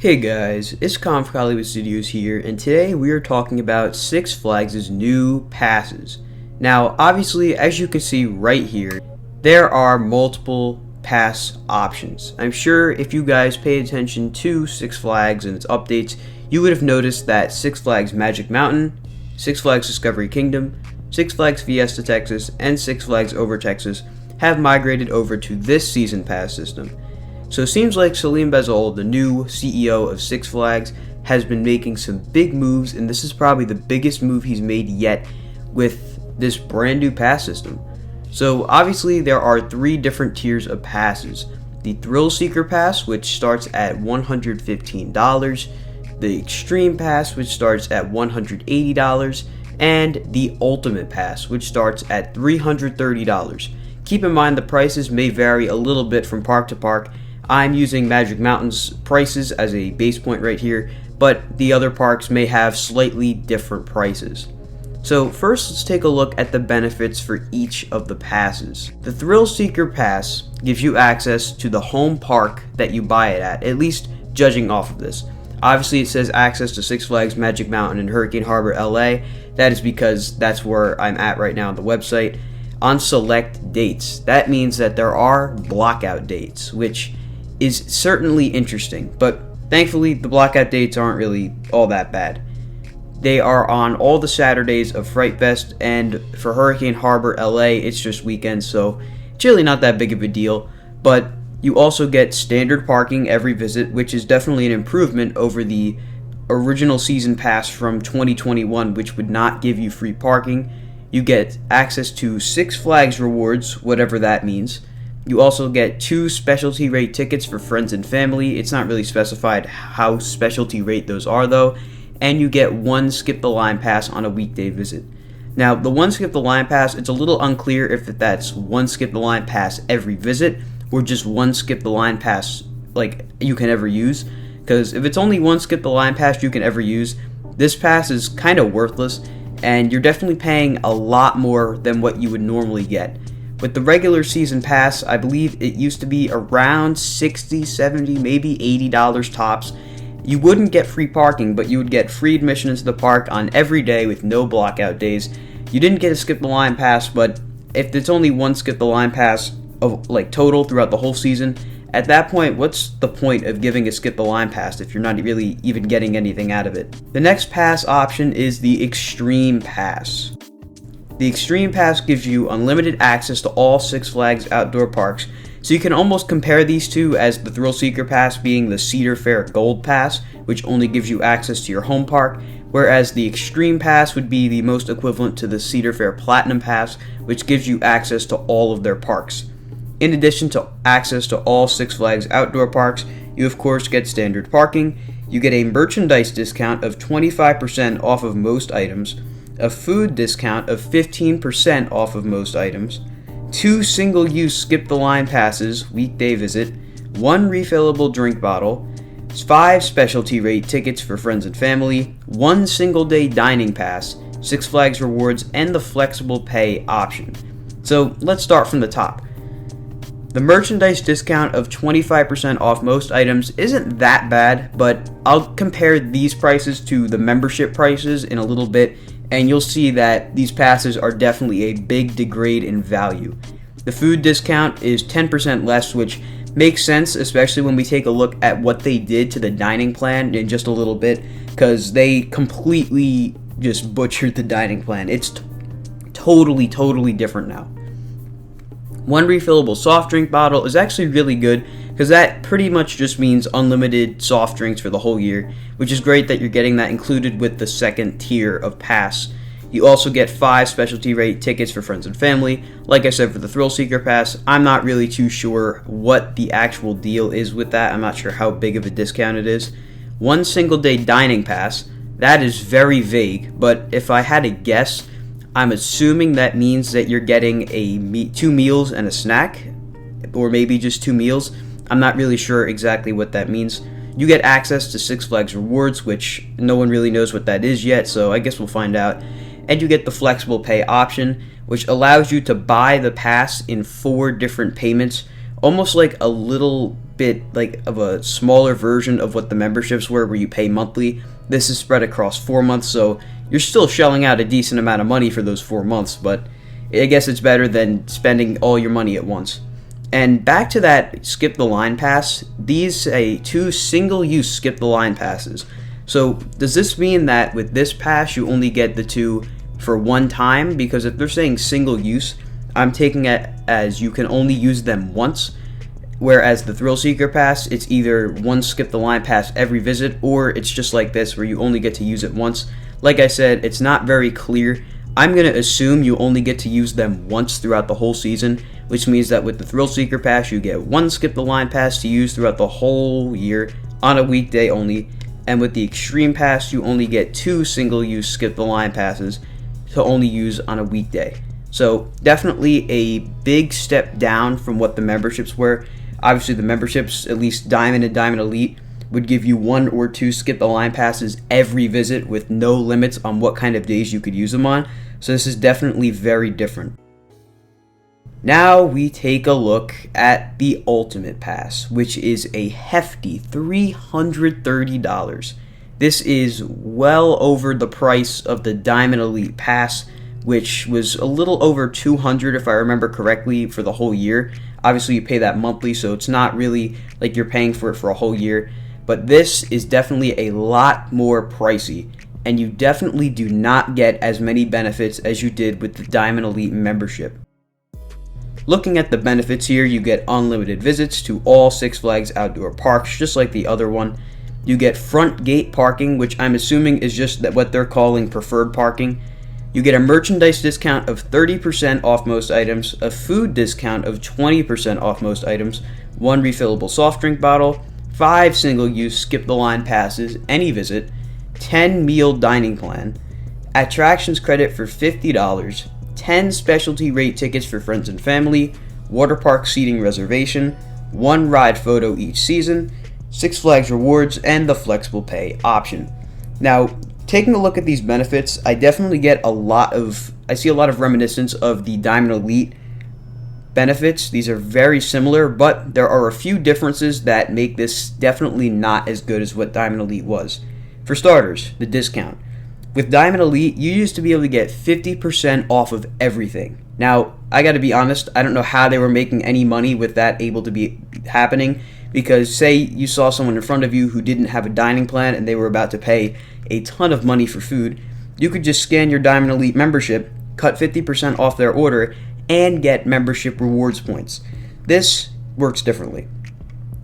Hey guys, it's Con from Hollywood Studios here, and today we are talking about Six Flags' new passes. Now, obviously, as you can see right here, there are multiple pass options. I'm sure if you guys pay attention to Six Flags and its updates, you would have noticed that Six Flags Magic Mountain, Six Flags Discovery Kingdom, Six Flags Fiesta Texas, and Six Flags Over Texas have migrated over to this season pass system. So it seems like Salim Bezol, the new CEO of Six Flags, has been making some big moves, and this is probably the biggest move he's made yet with this brand new pass system. So obviously there are three different tiers of passes. The Thrill Seeker Pass, which starts at $115, the Extreme Pass, which starts at $180, and the Ultimate Pass, which starts at $330. Keep in mind the prices may vary a little bit from park to park. I'm using Magic Mountain's prices as a base point right here, but the other parks may have slightly different prices. So first, let's take a look at the benefits for each of the passes. The Thrill Seeker Pass gives you access to the home park that you buy it at least judging off of this. Obviously, it says access to Six Flags Magic Mountain and Hurricane Harbor, LA. That is because that's where I'm at right now on the website. On select dates, that means that there are blockout dates, which is certainly interesting, but thankfully the blackout dates aren't really all that bad. They are on all the Saturdays of Fright Fest, and for Hurricane Harbor LA it's just weekends, so it's really not that big of a deal. But you also get standard parking every visit, which is definitely an improvement over the original season pass from 2021, which would not give you free parking. You get access to Six Flags rewards, whatever that means. You also get 2 specialty rate tickets for friends and family. It's not really specified how specialty rate those are though. And you get 1 skip the line pass on a weekday visit. Now, the 1 skip the line pass, it's a little unclear if that's 1 skip the line pass every visit or just 1 skip the line pass like you can ever use. Because if it's only 1 skip the line pass you can ever use, this pass is kind of worthless and you're definitely paying a lot more than what you would normally get. With the regular season pass, I believe it used to be around $60, $70, maybe $80 tops. You wouldn't get free parking, but you would get free admission into the park on every day with no blockout days. You didn't get a skip the line pass, but if it's only 1 skip the line pass of like total throughout the whole season, at that point, what's the point of giving a skip the line pass if you're not really even getting anything out of it? The next pass option is the Extreme Pass. The Extreme Pass gives you unlimited access to all Six Flags outdoor parks, so you can almost compare these two as the Thrill Seeker Pass being the Cedar Fair Gold Pass, which only gives you access to your home park, whereas the Extreme Pass would be the most equivalent to the Cedar Fair Platinum Pass, which gives you access to all of their parks. In addition to access to all Six Flags outdoor parks, you of course get standard parking, you get a merchandise discount of 25% off of most items, a food discount of 15% off of most items, 2 single-use skip the line passes weekday visit, 1 refillable drink bottle, 5 specialty rate tickets for friends and family, 1 single day dining pass, Six Flags rewards, and the flexible pay option. So let's start from the top. The merchandise discount of 25% off most items isn't that bad, but I'll compare these prices to the membership prices in a little bit, and you'll see that these passes are definitely a big degrade in value. The food discount is 10% less, which makes sense, especially when we take a look at what they did to the dining plan in just a little bit, because they completely just butchered the dining plan. It's totally different now. 1 refillable soft drink bottle is actually really good because that pretty much just means unlimited soft drinks for the whole year, which is great that you're getting that included with the second tier of pass. You also get 5 specialty rate tickets for friends and family. Like I said, for the Thrill Seeker Pass, I'm not really too sure what the actual deal is with that. I'm not sure how big of a discount it is. 1 single day dining pass, that is very vague, but if I had to guess, I'm assuming that means that you're getting 2 meals and a snack, or maybe just 2 meals. I'm not really sure exactly what that means. You get access to Six Flags rewards, which no one really knows what that is yet, so I guess we'll find out. And you get the flexible pay option, which allows you to buy the pass in 4 different payments, almost like a little bit like of a smaller version of what the memberships were, where you pay monthly. This is spread across 4 months, so you're still shelling out a decent amount of money for those 4 months, but I guess it's better than spending all your money at once. And back to that skip the line pass, these say 2 single-use skip the line passes. So does this mean that with this pass you only get the 2 for one time? Because if they're saying single use, I'm taking it as you can only use them once, whereas the Thrill Seeker pass, it's either one skip the line pass every visit, or it's just like this where you only get to use it once. Like I said, it's not very clear. I'm going to assume you only get to use them once throughout the whole season, which means that with the Thrill Seeker pass, you get one skip the line pass to use throughout the whole year on a weekday only, and with the Extreme pass, you only get 2 single-use skip the line passes to only use on a weekday. So definitely a big step down from what the memberships were. Obviously the memberships, at least Diamond and Diamond Elite, would give you 1 or 2 skip the line passes every visit with no limits on what kind of days you could use them on. So this is definitely very different. Now we take a look at the Ultimate Pass, which is a hefty $330. This is well over the price of the Diamond Elite Pass, which was a little over $200 if I remember correctly for the whole year. Obviously you pay that monthly, so it's not really like you're paying for it for a whole year, but this is definitely a lot more pricey, and you definitely do not get as many benefits as you did with the Diamond Elite membership. Looking at the benefits here, you get unlimited visits to all Six Flags outdoor parks, just like the other one. You get front gate parking, which I'm assuming is just what they're calling preferred parking. You get a merchandise discount of 30% off most items, a food discount of 20% off most items, 1 refillable soft drink bottle, 5 single-use skip-the-line passes any visit, 10 meal dining plan, attractions credit for $50, 10 specialty rate tickets for friends and family, water park seating reservation, 1 ride photo each season, Six Flags rewards, and the flexible pay option. Now, taking a look at these benefits, I definitely get I see a lot of reminiscence of the Diamond Elite benefits. These are very similar, but there are a few differences that make this definitely not as good as what Diamond Elite was. For starters, the discount. With Diamond Elite, you used to be able to get 50% off of everything. Now, I gotta be honest, I don't know how they were making any money with that able to be happening, because say you saw someone in front of you who didn't have a dining plan and they were about to pay a ton of money for food, you could just scan your Diamond Elite membership, cut 50% off their order, and get membership rewards points. This works differently.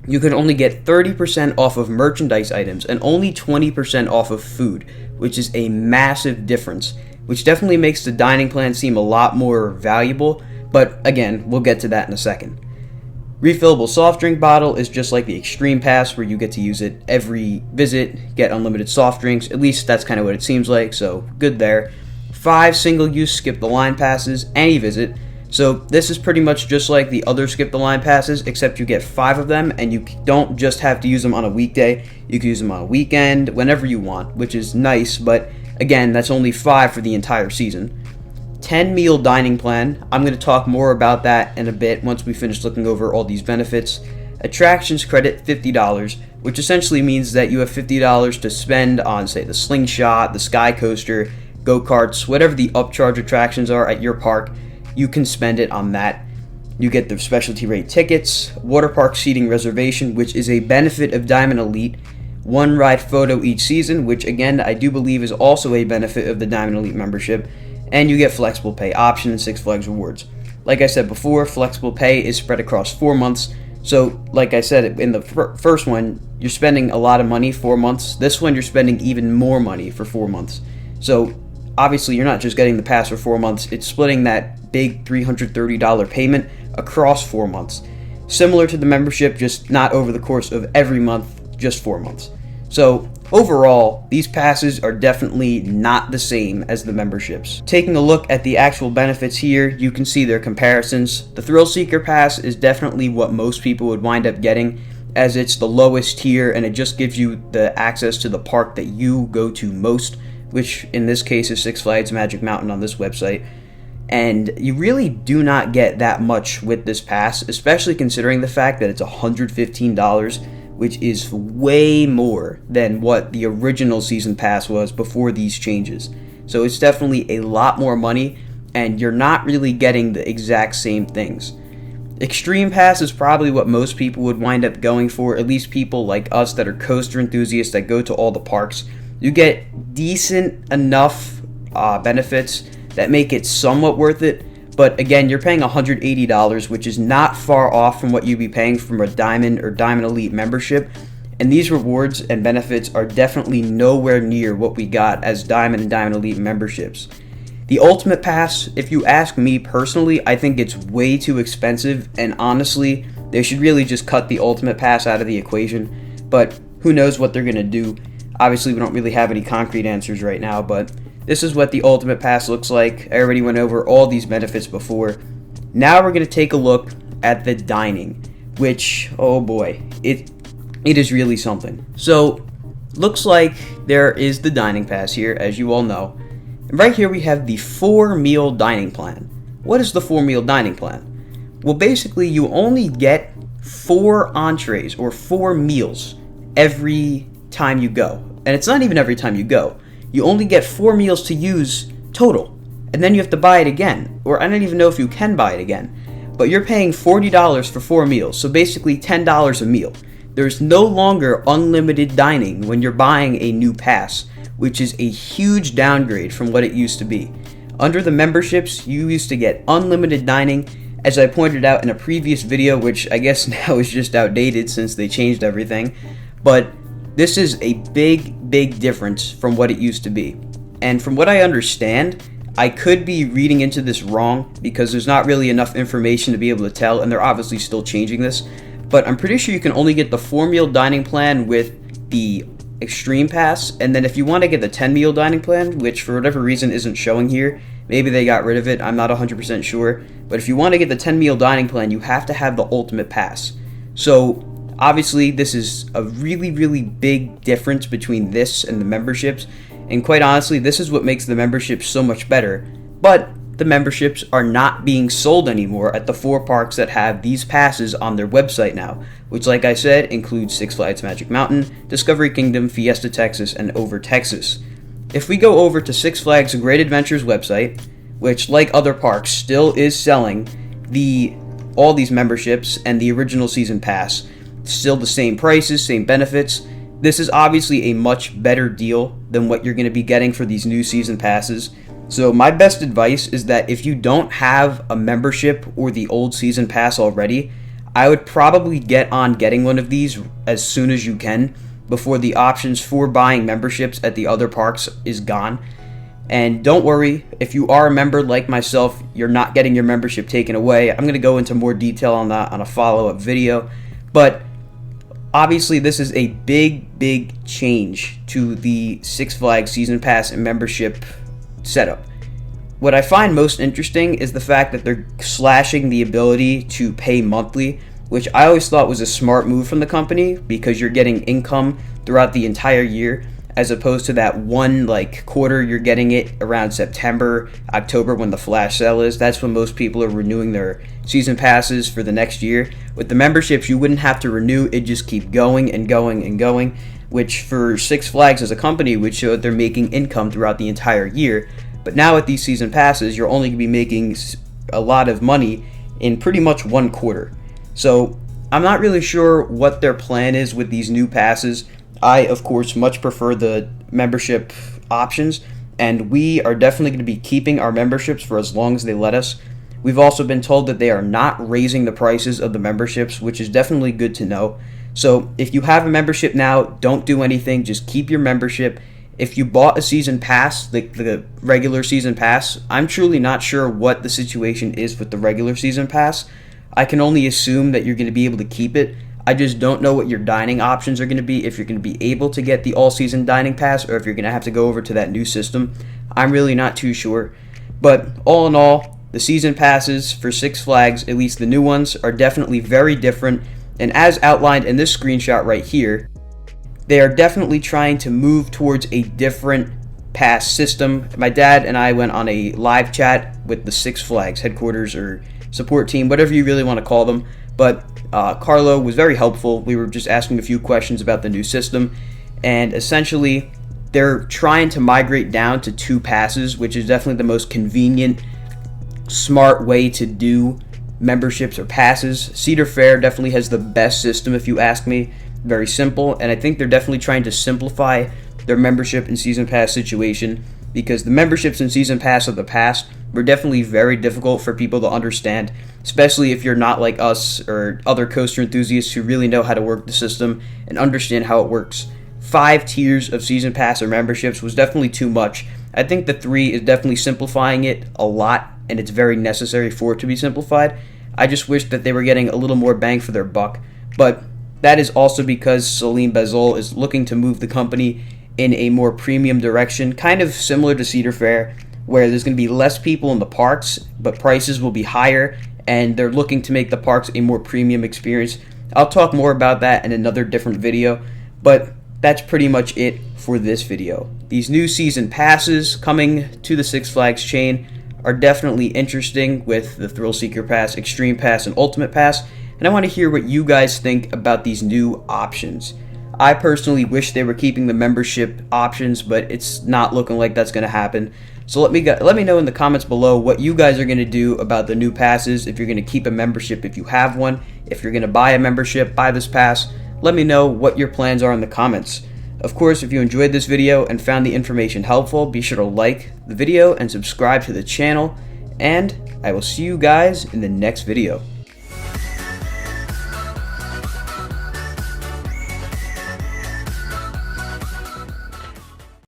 You can only get 30% off of merchandise items and only 20% off of food, which is a massive difference, which definitely makes the dining plan seem a lot more valuable, but again, we'll get to that in a second. Refillable soft drink bottle is just like the Extreme Pass, where you get to use it every visit, get unlimited soft drinks. At least that's kind of what it seems like, so good there. 5 single-use skip-the-line passes any visit. So this is pretty much just like the other skip-the-line passes, except you get 5 of them, and you don't just have to use them on a weekday. You can use them on a weekend, whenever you want, which is nice, but again, that's only 5 for the entire season. 10 meal dining plan. I'm going to talk more about that in a bit once we finish looking over all these benefits. Attractions credit $50, which essentially means that you have $50 to spend on, say, the slingshot, the sky coaster, go-karts, whatever the upcharge attractions are at your park. You can spend it on that. You get the specialty rate tickets, water park seating reservation, which is a benefit of Diamond Elite, 1 ride photo each season, which again I do believe is also a benefit of the Diamond Elite membership, and you get flexible pay option and Six Flags rewards. Like I said before, flexible pay is spread across 4 months, so like I said in the first one, you're spending a lot of money 4 months. This one you're spending even more money for 4 months. So obviously you're not just getting the pass for 4 months, it's splitting that big $330 payment across 4 months. Similar to the membership, just not over the course of every month, just 4 months. So overall, these passes are definitely not the same as the memberships. Taking a look at the actual benefits here, you can see their comparisons. The Thrill Seeker Pass is definitely what most people would wind up getting, as it's the lowest tier and it just gives you the access to the park that you go to most, which in this case is Six Flags Magic Mountain on this website. And you really do not get that much with this pass, especially considering the fact that it's $115, which is way more than what the original season pass was before these changes. So it's definitely a lot more money, and you're not really getting the exact same things. Extreme Pass is probably what most people would wind up going for, at least people like us that are coaster enthusiasts that go to all the parks. You get decent enough benefits that make it somewhat worth it, but again, you're paying $180, which is not far off from what you'd be paying from a Diamond or Diamond Elite membership, and these rewards and benefits are definitely nowhere near what we got as Diamond and Diamond Elite memberships. The Ultimate Pass, if you ask me personally, I think it's way too expensive, and honestly, they should really just cut the Ultimate Pass out of the equation, but who knows what they're going to do. Obviously, we don't really have any concrete answers right now, but this is what the Ultimate Pass looks like. I already went over all these benefits before. Now we're going to take a look at the dining, which, oh boy, it is really something. So, looks like there is the dining pass here, as you all know. And right here we have the 4-meal dining plan. What is the 4-meal dining plan? Well, basically, you only get 4 entrees or 4 meals every time you go. And it's not even every time you go. You only get 4 meals to use total, and then you have to buy it again, or I don't even know if you can buy it again, but you're paying $40 for 4 meals, so basically $10 a meal. There's no longer unlimited dining when you're buying a new pass, which is a huge downgrade from what it used to be. Under the memberships, you used to get unlimited dining, as I pointed out in a previous video, which I guess now is just outdated since they changed everything, but this is a big difference from what it used to be. And from what I understand, I could be reading into this wrong because there's not really enough information to be able to tell, and they're obviously still changing this. But I'm pretty sure you can only get the 4-meal dining plan with the Extreme Pass, and then if you want to get the 10-meal dining plan, which for whatever reason isn't showing here, maybe they got rid of it, I'm not 100% sure, but if you want to get the 10-meal dining plan, you have to have the Ultimate Pass. So obviously, this is a really big difference between this and the memberships, and quite honestly, this is what makes the memberships so much better, but the memberships are not being sold anymore at the 4 parks that have these passes on their website now, which, like I said, includes Six Flags Magic Mountain, Discovery Kingdom, Fiesta Texas, and Over Texas. If we go over to Six Flags Great Adventures website, which, like other parks, still is selling all these memberships and the original season pass, still the same prices, same benefits. This is obviously a much better deal than what you're going to be getting for these new season passes. So my best advice is that if you don't have a membership or the old season pass already, I would probably get on getting one of these as soon as you can before the options for buying memberships at the other parks is gone. And don't worry, if you are a member like myself, you're not getting your membership taken away. I'm going to go into more detail on that on a follow-up video. But obviously, this is a big change to the Six Flags Season Pass and membership setup. What I find most interesting is the fact that they're slashing the ability to pay monthly, which I always thought was a smart move from the company because you're getting income throughout the entire year as opposed to that one quarter you're getting it around September, October when the flash sale is. That's when most people are renewing their season passes for the next year. With the memberships, you wouldn't have to renew, it just keep going and going, which for Six Flags as a company would show that they're making income throughout the entire year. But now with these season passes, you're only going to be making a lot of money in pretty much one quarter. So I'm not really sure what their plan is with these new passes. I, of course, much prefer the membership options, and we are definitely going to be keeping our memberships for as long as they let us. We've also been told that they are not raising the prices of the memberships, which is definitely good to know. So if you have a membership now, don't do anything, just keep your membership. If you bought a season pass, the regular season pass, I'm truly not sure what the situation is with the regular season pass. I can only assume that you're going to be able to keep it. I just don't know what your dining options are going to be, if you're going to be able to get the all-season dining pass or if you're going to have to go over to that new system. I'm really not too sure. But all in all, the season passes for Six Flags, at least the new ones, are definitely very different. And as outlined in this screenshot right here, they are definitely trying to move towards a different pass system. My dad and I went on a live chat with the Six Flags headquarters or support team, whatever you really want to call them. But Carlo was very helpful. We were just asking a few questions about the new system, and essentially they're trying to migrate down to 2 passes, which is definitely the most convenient, smart way to do memberships or passes. Cedar Fair definitely has the best system, if you ask me. Very simple, and I think they're definitely trying to simplify their membership and season pass situation, because the memberships and season pass of the past were definitely very difficult for people to understand, especially if you're not like us or other coaster enthusiasts who really know how to work the system and understand how it works. 5 tiers of season pass or memberships was definitely too much. I think the 3 is definitely simplifying it a lot, and it's very necessary for it to be simplified. I just wish that they were getting a little more bang for their buck, but that is also because Salim Bazol is looking to move the company in a more premium direction, kind of similar to Cedar Fair, where there's going to be less people in the parks, but prices will be higher, and they're looking to make the parks a more premium experience. I'll talk more about that in another different video, but that's pretty much it for this video. These new season passes coming to the Six Flags chain are definitely interesting, with the Thrill Seeker Pass, Extreme Pass, and Ultimate Pass, and I want to hear what you guys think about these new options. I personally wish they were keeping the membership options, but it's not looking like that's going to happen. So let me know in the comments below what you guys are going to do about the new passes, if you're going to keep a membership if you have one, if you're going to buy a membership, buy this pass. Let me know what your plans are in the comments. Of course, if you enjoyed this video and found the information helpful, be sure to like the video and subscribe to the channel, and I will see you guys in the next video.